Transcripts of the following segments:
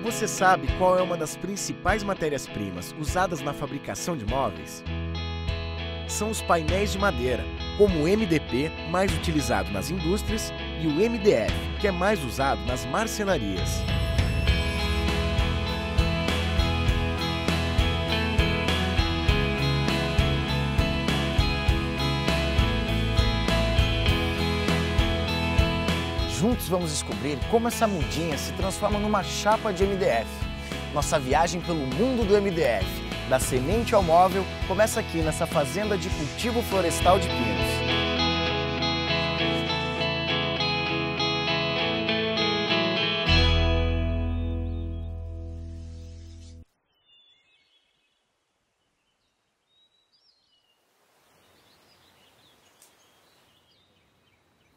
Você sabe qual é uma das principais matérias-primas usadas na fabricação de móveis? São os painéis de madeira, como o MDP, mais utilizado nas indústrias, e o MDF, que é mais usado nas marcenarias. Juntos vamos descobrir como essa mudinha se transforma numa chapa de MDF. Nossa viagem pelo mundo do MDF, da semente ao móvel, começa aqui nessa fazenda de cultivo florestal de pinos.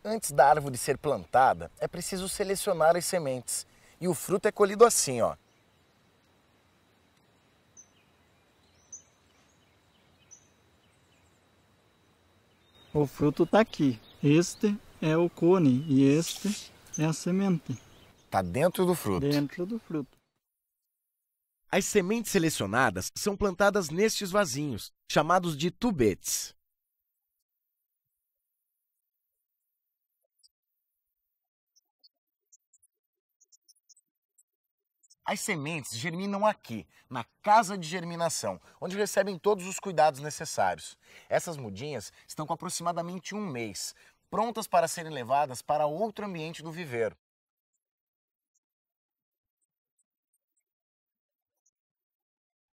Antes da árvore ser plantada, é preciso selecionar as sementes. E o fruto é colhido assim, ó. O fruto está aqui. Este é o cone e este é a semente. Está dentro do fruto. Dentro do fruto. As sementes selecionadas são plantadas nestes vasinhos, chamados de tubetes. As sementes germinam aqui, na casa de germinação, onde recebem todos os cuidados necessários. Essas mudinhas estão com aproximadamente 1 mês, prontas para serem levadas para outro ambiente do viveiro.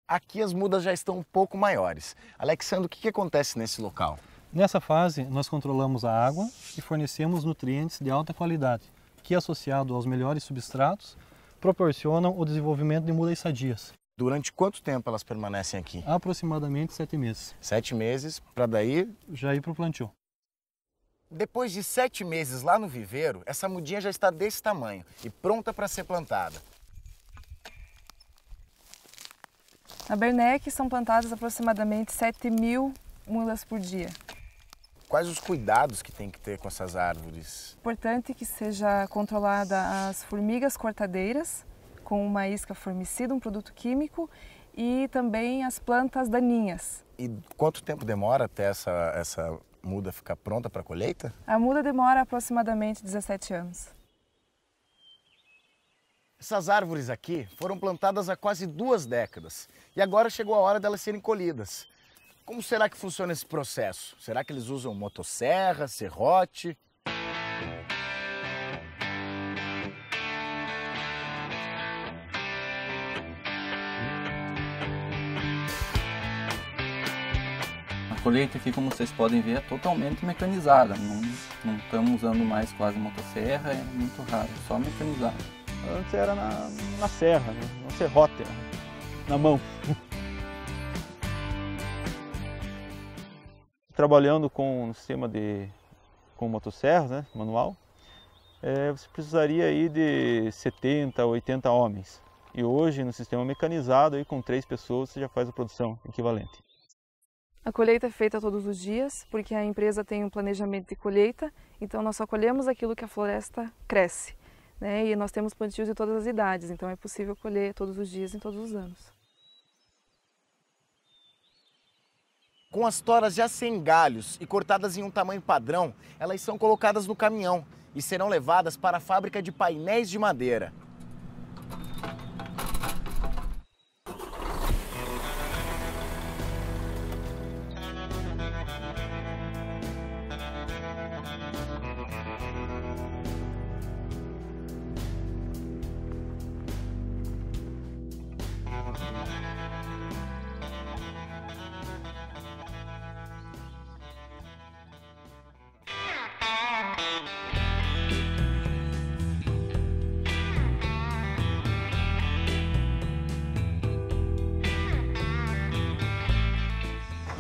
Aqui as mudas já estão um pouco maiores. Alexandre, o que acontece nesse local? Nessa fase, nós controlamos a água e fornecemos nutrientes de alta qualidade, que, associado aos melhores substratos, proporcionam o desenvolvimento de mudas sadias. Durante quanto tempo elas permanecem aqui? Aproximadamente 7 meses. 7 meses, para daí já ir para o plantio. Depois de 7 meses lá no viveiro, essa mudinha já está desse tamanho e pronta para ser plantada. Na Bernec são plantadas aproximadamente 7.000 mudas por dia. Quais os cuidados que tem que ter com essas árvores? Importante que seja controlada as formigas cortadeiras, com uma isca formicida, um produto químico, e também as plantas daninhas. E quanto tempo demora até essa muda ficar pronta para a colheita? A muda demora aproximadamente 17 anos. Essas árvores aqui foram plantadas há quase 2 décadas e agora chegou a hora delas serem colhidas. Como será que funciona esse processo? Será que eles usam motosserra, serrote? A colheita aqui, como vocês podem ver, é totalmente mecanizada. Não estamos usando mais quase motosserra, é muito raro, só mecanizado. Antes era na serra, no serrote, na mão. Trabalhando com um sistema com motosserra, né, manual, você precisaria aí de 70 a 80 homens. E hoje, no sistema mecanizado, aí, com 3 pessoas, você já faz a produção equivalente. A colheita é feita todos os dias, porque a empresa tem um planejamento de colheita, então nós só colhemos aquilo que a floresta cresce, né? E nós temos plantios de todas as idades, então é possível colher todos os dias em todos os anos. Com as toras já sem galhos e cortadas em um tamanho padrão, elas são colocadas no caminhão e serão levadas para a fábrica de painéis de madeira.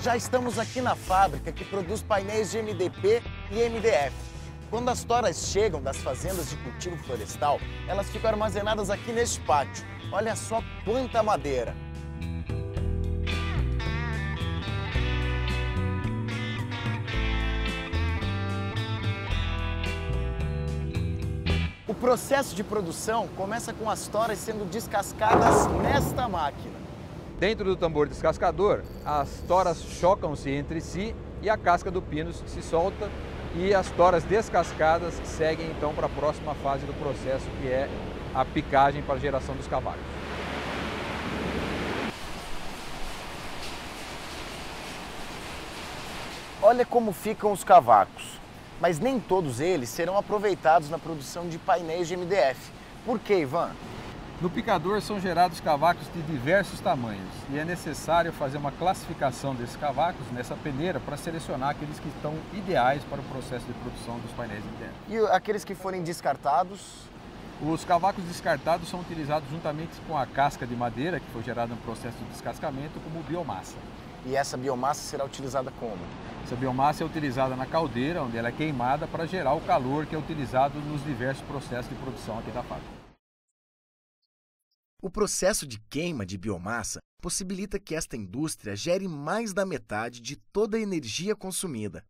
Já estamos aqui na fábrica que produz painéis de MDP e MDF. Quando as toras chegam das fazendas de cultivo florestal, elas ficam armazenadas aqui neste pátio. Olha só quanta madeira! O processo de produção começa com as toras sendo descascadas nesta máquina. Dentro do tambor descascador, as toras chocam-se entre si e a casca do pino se solta e as toras descascadas seguem então para a próxima fase do processo, que é a picagem para a geração dos cavacos. Olha como ficam os cavacos, mas nem todos eles serão aproveitados na produção de painéis de MDF. Por quê, Ivan? No picador são gerados cavacos de diversos tamanhos e é necessário fazer uma classificação desses cavacos nessa peneira para selecionar aqueles que estão ideais para o processo de produção dos painéis de MDF. E aqueles que forem descartados? Os cavacos descartados são utilizados juntamente com a casca de madeira que foi gerada no processo de descascamento como biomassa. E essa biomassa será utilizada como? Essa biomassa é utilizada na caldeira, onde ela é queimada para gerar o calor que é utilizado nos diversos processos de produção aqui da fábrica. O processo de queima de biomassa possibilita que esta indústria gere mais da metade de toda a energia consumida.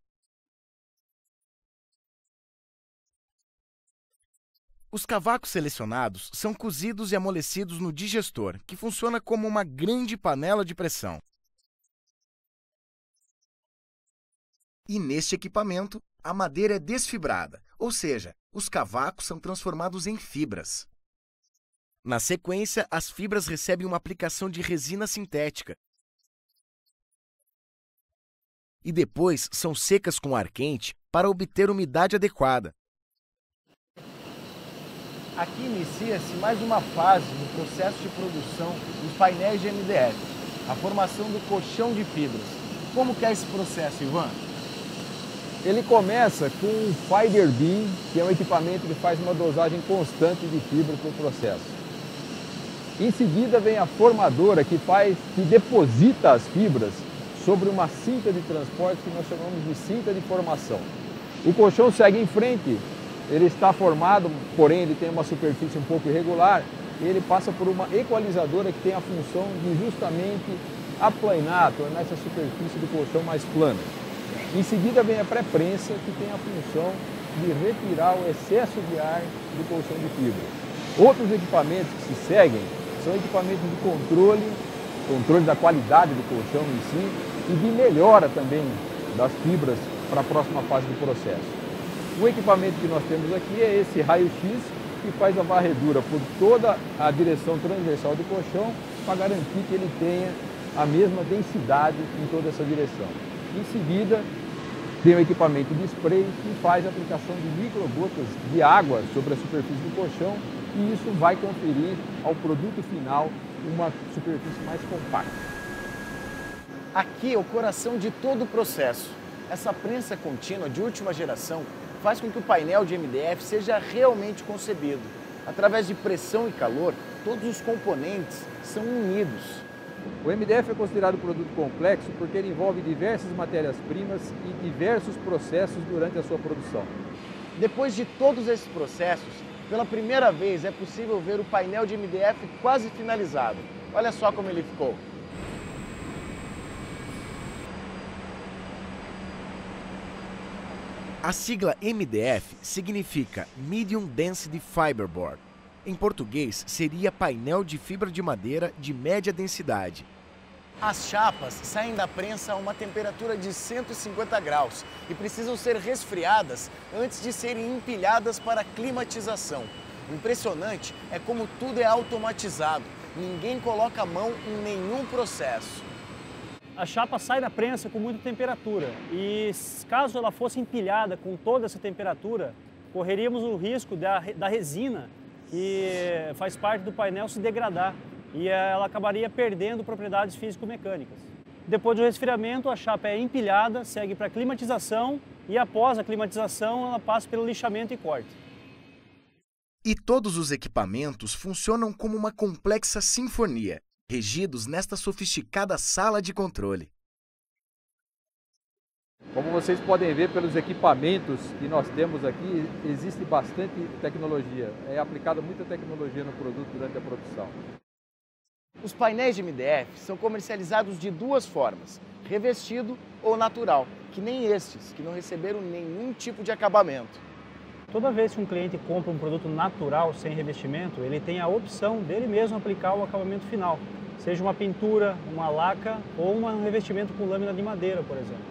Os cavacos selecionados são cozidos e amolecidos no digestor, que funciona como uma grande panela de pressão. E neste equipamento, a madeira é desfibrada, ou seja, os cavacos são transformados em fibras. Na sequência, as fibras recebem uma aplicação de resina sintética e depois são secas com ar quente para obter umidade adequada. Aqui inicia-se mais uma fase no processo de produção dos painéis de MDF, a formação do colchão de fibras. Como que é esse processo, Ivan? Ele começa com o Fider Beam, que é um equipamento que faz uma dosagem constante de fibra para o processo. Em seguida vem a formadora, que deposita as fibras sobre uma cinta de transporte que nós chamamos de cinta de formação. O colchão segue em frente, ele está formado, porém ele tem uma superfície um pouco irregular, e ele passa por uma equalizadora que tem a função de justamente aplanar, tornar essa superfície do colchão mais plana. Em seguida vem a pré-prensa, que tem a função de retirar o excesso de ar do colchão de fibra. Outros equipamentos que se seguem são equipamentos de controle da qualidade do colchão em si e de melhora também das fibras para a próxima fase do processo. O equipamento que nós temos aqui é esse raio-x, que faz a varredura por toda a direção transversal do colchão para garantir que ele tenha a mesma densidade em toda essa direção. Em seguida, tem o equipamento de spray que faz a aplicação de microgotas de água sobre a superfície do colchão e isso vai conferir ao produto final uma superfície mais compacta. Aqui é o coração de todo o processo. Essa prensa contínua de última geração faz com que o painel de MDF seja realmente concebido. Através de pressão e calor, todos os componentes são unidos. O MDF é considerado produto complexo porque ele envolve diversas matérias-primas e diversos processos durante a sua produção. Depois de todos esses processos, pela primeira vez é possível ver o painel de MDF quase finalizado. Olha só como ele ficou. A sigla MDF significa Medium Density Fiberboard. Em português, seria painel de fibra de madeira de média densidade. As chapas saem da prensa a uma temperatura de 150 graus e precisam ser resfriadas antes de serem empilhadas para climatização. O impressionante é como tudo é automatizado. Ninguém coloca a mão em nenhum processo. A chapa sai da prensa com muita temperatura e caso ela fosse empilhada com toda essa temperatura, correríamos o risco da resina, que faz parte do painel, se degradar e ela acabaria perdendo propriedades físico-mecânicas. Depois do resfriamento, a chapa é empilhada, segue para a climatização e após a climatização ela passa pelo lixamento e corte. E todos os equipamentos funcionam como uma complexa sinfonia, regidos nesta sofisticada sala de controle. Como vocês podem ver pelos equipamentos que nós temos aqui, existe bastante tecnologia. É aplicada muita tecnologia no produto durante a produção. Os painéis de MDF são comercializados de duas formas, revestido ou natural, que nem estes, que não receberam nenhum tipo de acabamento. Toda vez que um cliente compra um produto natural, sem revestimento, ele tem a opção dele mesmo aplicar o acabamento final, seja uma pintura, uma laca ou um revestimento com lâmina de madeira, por exemplo.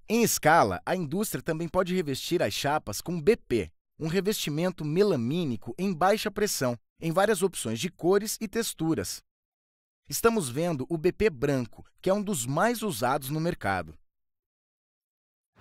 Em escala, a indústria também pode revestir as chapas com BP, um revestimento melamínico em baixa pressão, em várias opções de cores e texturas. Estamos vendo o BP branco, que é um dos mais usados no mercado.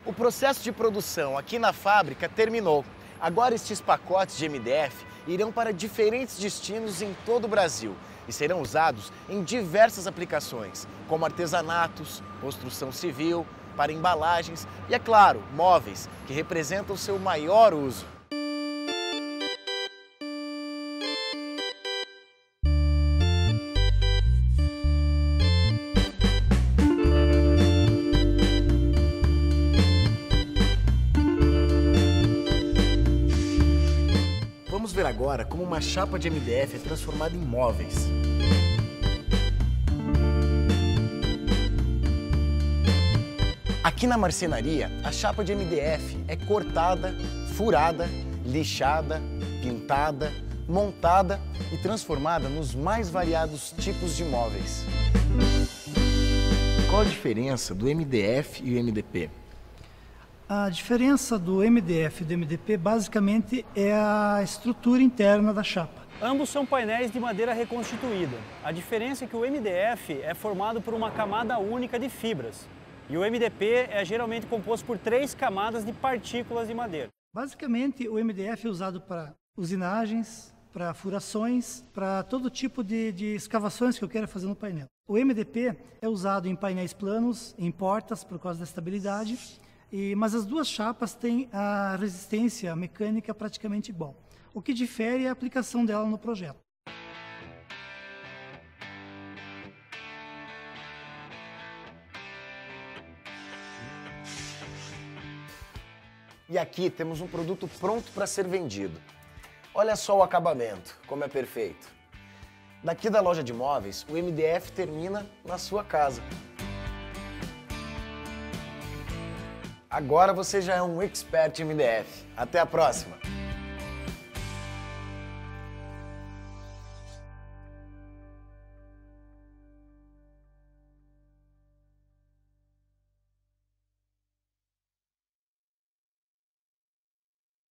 O processo de produção aqui na fábrica terminou. Agora estes pacotes de MDF irão para diferentes destinos em todo o Brasil e serão usados em diversas aplicações, como artesanatos, construção civil, para embalagens e, é claro, móveis, que representam o seu maior uso. Vamos ver agora como uma chapa de MDF é transformada em móveis. Aqui na marcenaria, a chapa de MDF é cortada, furada, lixada, pintada, montada e transformada nos mais variados tipos de móveis. Qual a diferença do MDF e o MDP? A diferença do MDF e do MDP basicamente é a estrutura interna da chapa. Ambos são painéis de madeira reconstituída. A diferença é que o MDF é formado por uma camada única de fibras e o MDP é geralmente composto por 3 camadas de partículas de madeira. Basicamente, o MDF é usado para usinagens, para furações, para todo tipo de escavações que eu quero fazer no painel. O MDP é usado em painéis planos, em portas, por causa da estabilidade, mas as duas chapas têm a resistência mecânica praticamente igual. O que difere é a aplicação dela no projeto. E aqui temos um produto pronto para ser vendido. Olha só o acabamento, como é perfeito. Daqui da loja de móveis, o MDF termina na sua casa. Agora você já é um expert em MDF. Até a próxima!